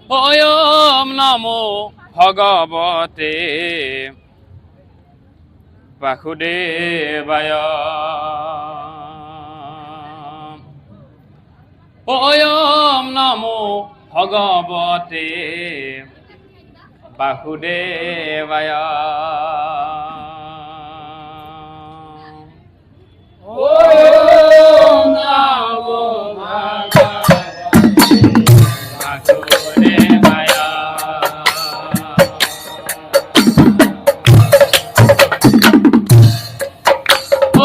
ওম নমো ভগবতে বাসুদেবায়। ওম নমো ভগবতে বাসুদেবায়। ওম নমো বাসুদেবায়।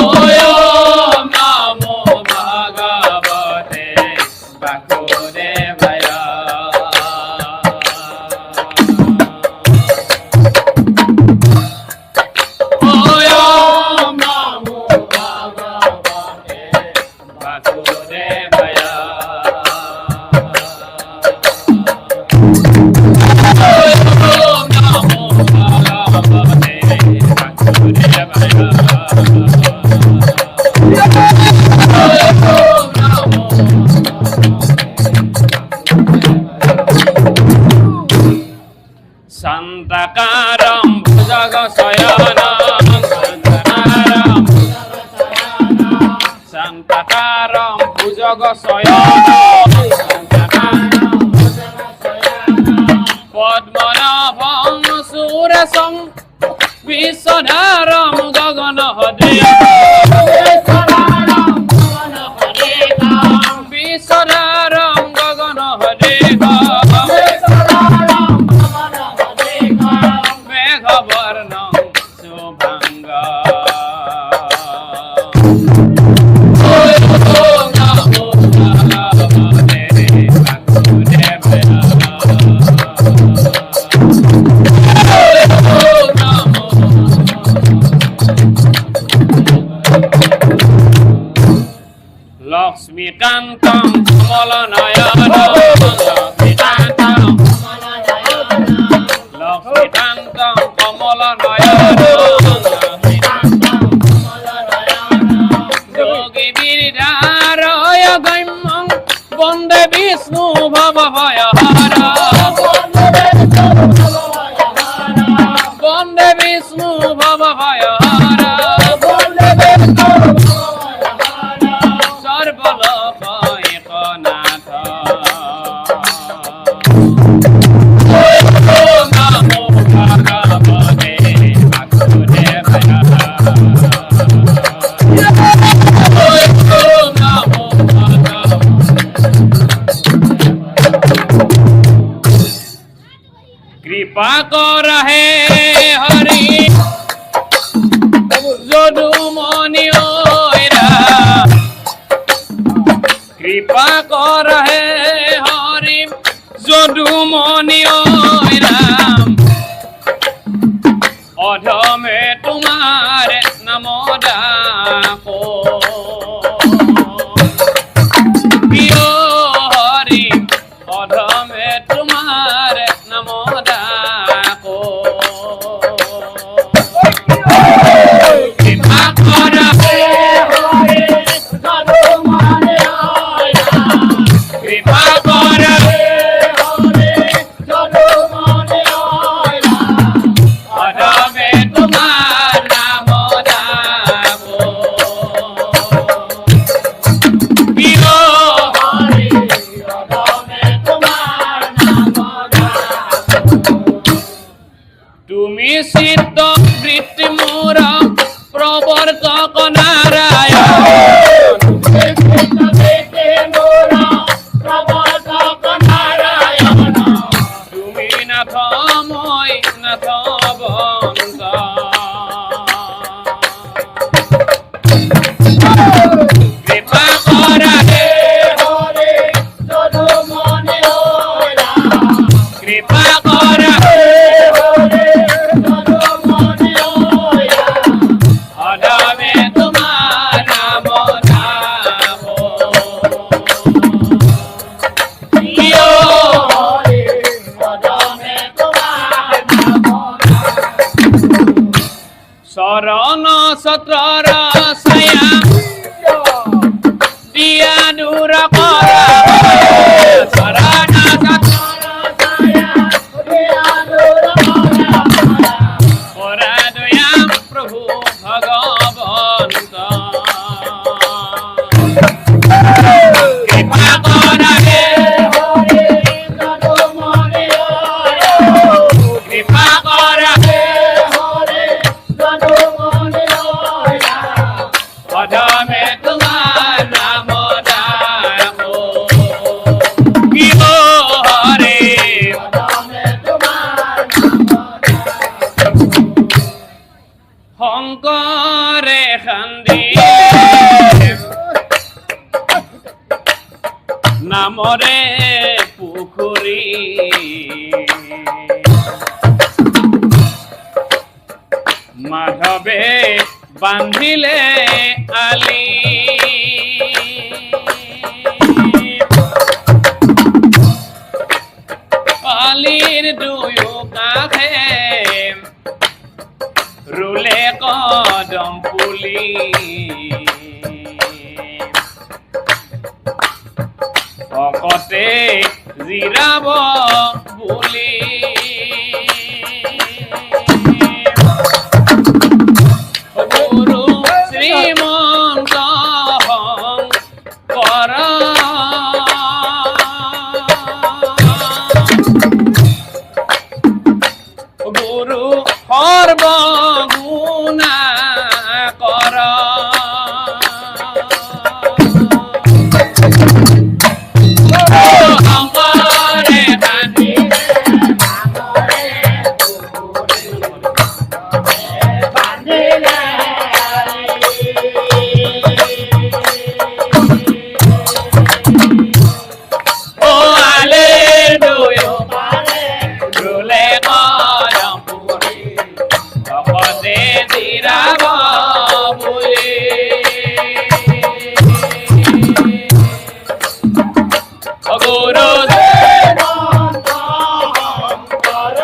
ওম নমো ভগবতে বাসুদেবায়। ওম নমো ভগবতে বাসুদেবায়। ওম নমো ভগবতে শান্তকারম ভুজগশয়নম শান্তকারম ভুজগশয়নম পদ্মনাভং সুরেশং বিশ্বধারম গগনহদেবম বিশ্বধারম গগনহদেবম মেঘবর্ণং শুভাঙ্গম। ওম নমো ভগবতে বাসুদেবায়। ওম নমো লক্ষ্মীকান্তং কমলনয়নম লক্ষ্মীকান্তং কমলনয়নম যোগী বিরধারয় গম্যং বন্দে বিষ্ণু ভবভয়হর। বন্দে বিষ্ণু ভবভয়হর। সর্বলোক একনাথ। ওম নমো ভগবতে বাসুদেবায়। ওম নমো কৃপা কর হে হরি যদুমণি ওরা। কৃপা কর হে হরি যদুমণি রাম। অধমে তোমার নাম ডাকো প্রিয় হরি। অধমে তোমার নাম ডাকো। কৃপা কর হে হরি যদুমণি রাম। কৃপা কর হে হরি যদুমণি রাম। অধমে তোমার নাম ডাকো প্রিয় হরি। অধমে তোমার নাম ডাকো। তুমি সিদ্ধ বৃত্তি মোর প্রবর্তক নারায়ণ। তুমি নাথ মই নাথ বন্ত। কৃপা কর হে হরি যদুমণি রাম। কৃপা কর হে হরি যদুমণি রাম। অধমে তোমার নাম ডাকো প্রিয় হরি। অধমে তোমার নাম ডাকো। শরণ সত্রর ছায়া দিয়া দূর কর। শরণ সত্রর আমরে পুখুরি মাধবে বান্ধিলে আলি আলির দুয়ো কাষে ৰুলে কদম পুলি ভকতে জিৰাব বুলি গুৰু শ্ৰীমন্ত শংকৰ গুৰু সৰ্বগুণা কৰ শংকৰে বান্ধিলে ও আলিৰ দুয়ো পাৰে ৰুলে কদম পুলি ভকতে জিৰাব বুলি গুৰু শ্ৰীমন্ত শংকৰ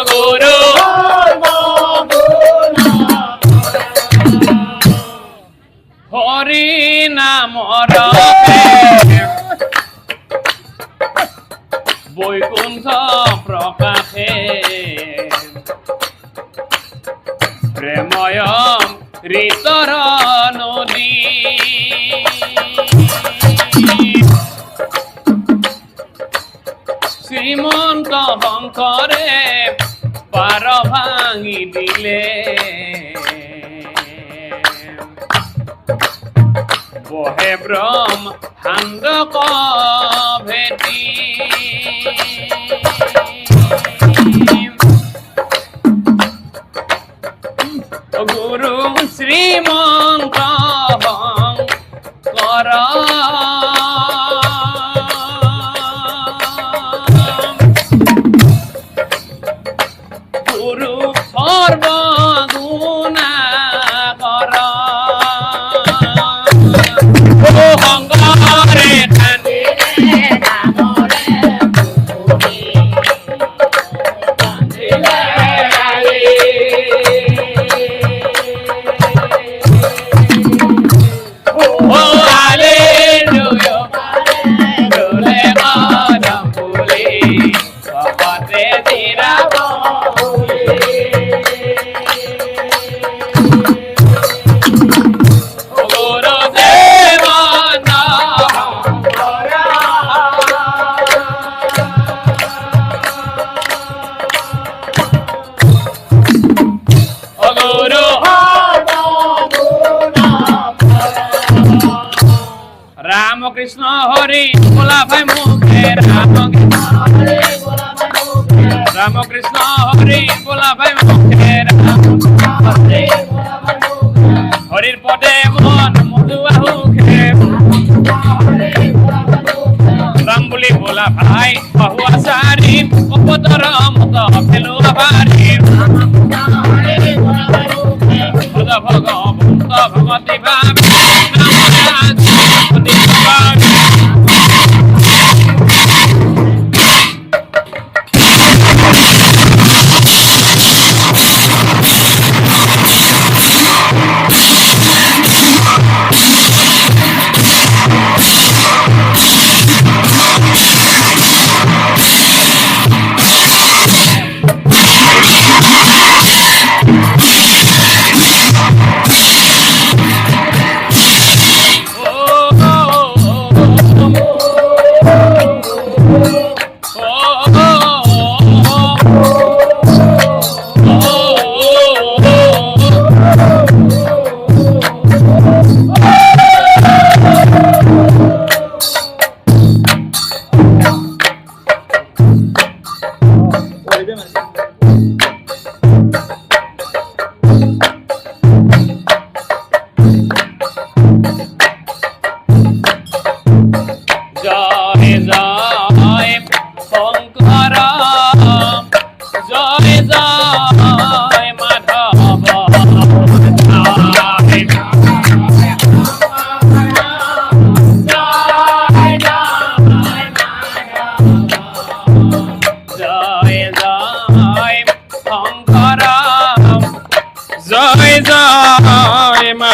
গুৰু হৰি নামৰ বৈকুণ্ঠ প্ৰকাশে প্ৰেময় ঋতৰ নদী শ্ৰীমন্ত শংকৰে পাৰ ভাঙি দিলে বহে ব্ৰহ্মাণ্ড ভেটি গুৰু শ্ৰীমন্ত শংকৰ গুৰু সৰ্বগুণা কৰ ও শংকৰে বান্ধিলে ও আলিৰ দুয়ো পাৰে ৰুলে কদম পুলি ভকতে জিৰাব বুলি গুৰু শ্ৰীমন্ত শংকৰ গুৰু রামকৃষ্ণ হরি বলা ভাই মুখে রামকৃষ্ণ হরি বলা ভাই মুখে হরির পদে মন মধুয়া মুখে রাম বুলি বলা ভাই বহু আচারি উপদর মত ফেলুয়া ভারি ভগবন্ত ভগবতী ভাবি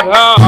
ভাই